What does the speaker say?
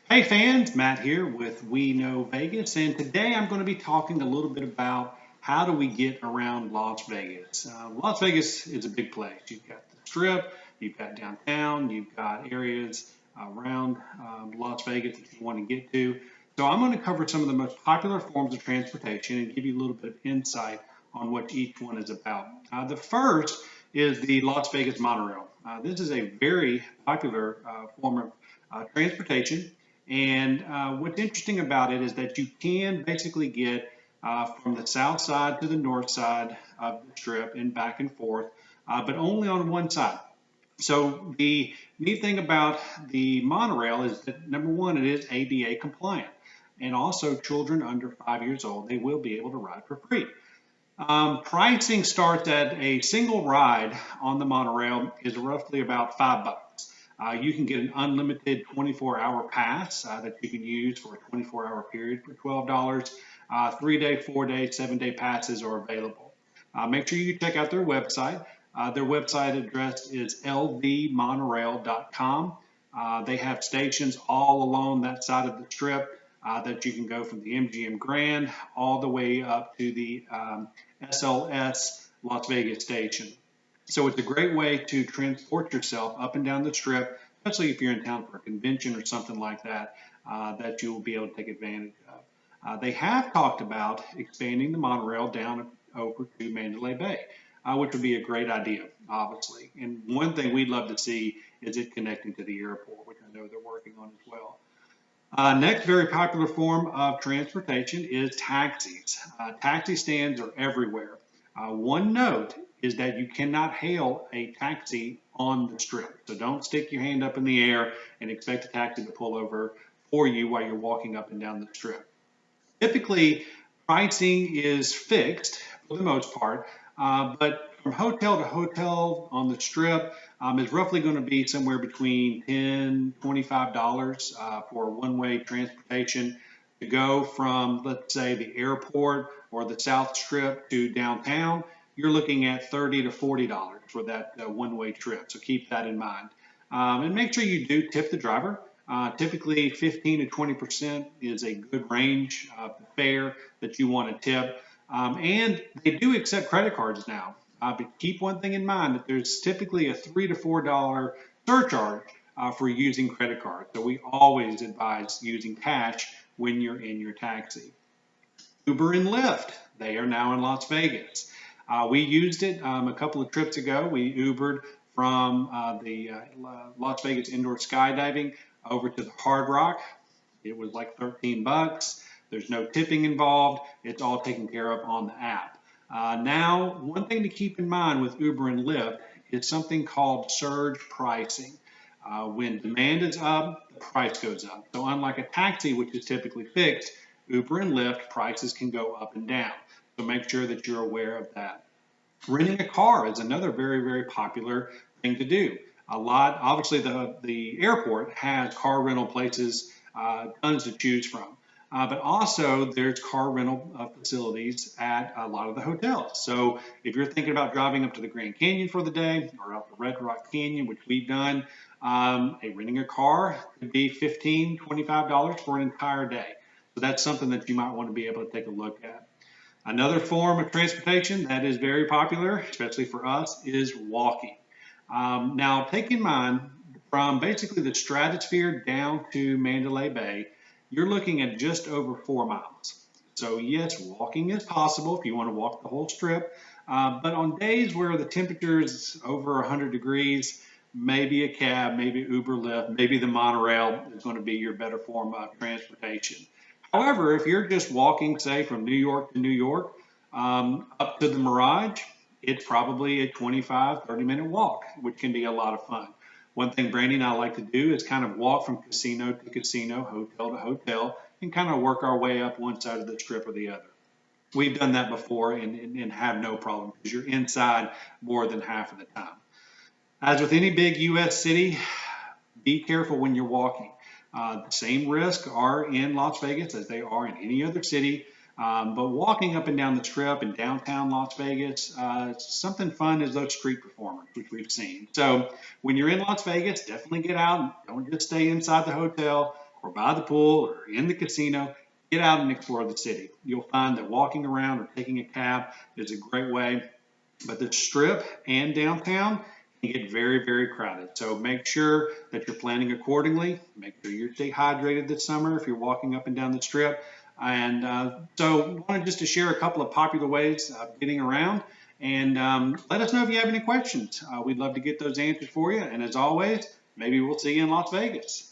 Hey fans, Matt here with We Know Vegas, and today I'm going to be talking a little bit about how do we get around Las Vegas. Las Vegas is a big place. You've got the Strip, you've got downtown, you've got areas around Las Vegas that you want to get to. So I'm going to cover some of the most popular forms of transportation and give you a little bit of insight on what each one is about. The first is the Las Vegas Monorail. This is a very popular form of transportation. And what's interesting about it is that you can basically get from the south side to the north side of the strip and back and forth, but only on one side. So the neat thing about the monorail is that number one, it is ADA compliant. And also children under 5 years old, they will be able to ride for free. Pricing starts at a single ride on the monorail is roughly about $5. You can get an unlimited 24-hour pass that you can use for a 24-hour period for $12. 3-day, 4-day, 7-day passes are available. Make sure you check out their website. Their website address is lvmonorail.com. They have stations all along that side of the strip that you can go from the MGM Grand all the way up to the SLS Las Vegas station. So it's a great way to transport yourself up and down the strip, especially if you're in town for a convention or something like that, that you will be able to take advantage of. They have talked about expanding the monorail down over to Mandalay Bay, which would be a great idea, obviously. And one thing we'd love to see is it connecting to the airport, which I know they're working on as well. Next very popular form of transportation is taxis. Taxi stands are everywhere. One note is that you cannot hail a taxi on the strip. So don't stick your hand up in the air and expect a taxi to pull over for you while you're walking up and down the strip. Typically, pricing is fixed for the most part, but from hotel to hotel on the strip is roughly going to be somewhere between $10 to $25 for one-way transportation to go from, let's say, the airport or the South Strip to downtown. You're looking at $30 to $40 for that one-way trip. So keep that in mind. And make sure you do tip the driver. Typically, 15 to 20% is a good range of the fare that you want to tip. And they do accept credit cards now. But keep one thing in mind that there's typically a $3 to $4 surcharge for using credit cards. So we always advise using cash when you're in your taxi. Uber and Lyft, they are now in Las Vegas. We used it a couple of trips ago. We Ubered from the Las Vegas indoor skydiving over to the Hard Rock. It was like $13. There's no tipping involved. It's all taken care of on the app. Now, one thing to keep in mind with Uber and Lyft is something called surge pricing. When demand is up, the price goes up. So unlike a taxi, which is typically fixed, Uber and Lyft prices can go up and down. So make sure that you're aware of that. Renting a car is another very, very popular thing to do. Obviously, the airport has car rental places, tons to choose from. But also, there's car rental facilities at a lot of the hotels. So if you're thinking about driving up to the Grand Canyon for the day or up the Red Rock Canyon, which we've done, renting a car could be $15, $25 for an entire day. So that's something that you might want to be able to take a look at. Another form of transportation that is very popular, especially for us, is walking. Now, take in mind, from basically the stratosphere down to Mandalay Bay, you're looking at just over 4 miles. So yes, walking is possible if you want to walk the whole strip. But on days where the temperature is over 100 degrees, maybe a cab, maybe Uber, Lyft, maybe the monorail is going to be your better form of transportation. However, if you're just walking, say, from New York to New York up to the Mirage, it's probably a 25, 30-minute walk, which can be a lot of fun. One thing Brandy and I like to do is kind of walk from casino to casino, hotel to hotel, and kind of work our way up one side of the strip or the other. We've done that before and have no problem because you're inside more than half of the time. As with any big U.S. city, be careful when you're walking. The same risks are in Las Vegas as they are in any other city. But walking up and down the strip in downtown Las Vegas, something fun is those street performers, which we've seen. So when you're in Las Vegas, definitely get out. Don't just stay inside the hotel or by the pool or in the casino, get out and explore the city. You'll find that walking around or taking a cab is a great way, but the strip and downtown can get very, very crowded. So make sure that you're planning accordingly. Make sure you stay hydrated this summer if you're walking up and down the strip. And so I wanted just to share a couple of popular ways of getting around. And let us know if you have any questions. We'd love to get those answered for you. And as always, maybe we'll see you in Las Vegas.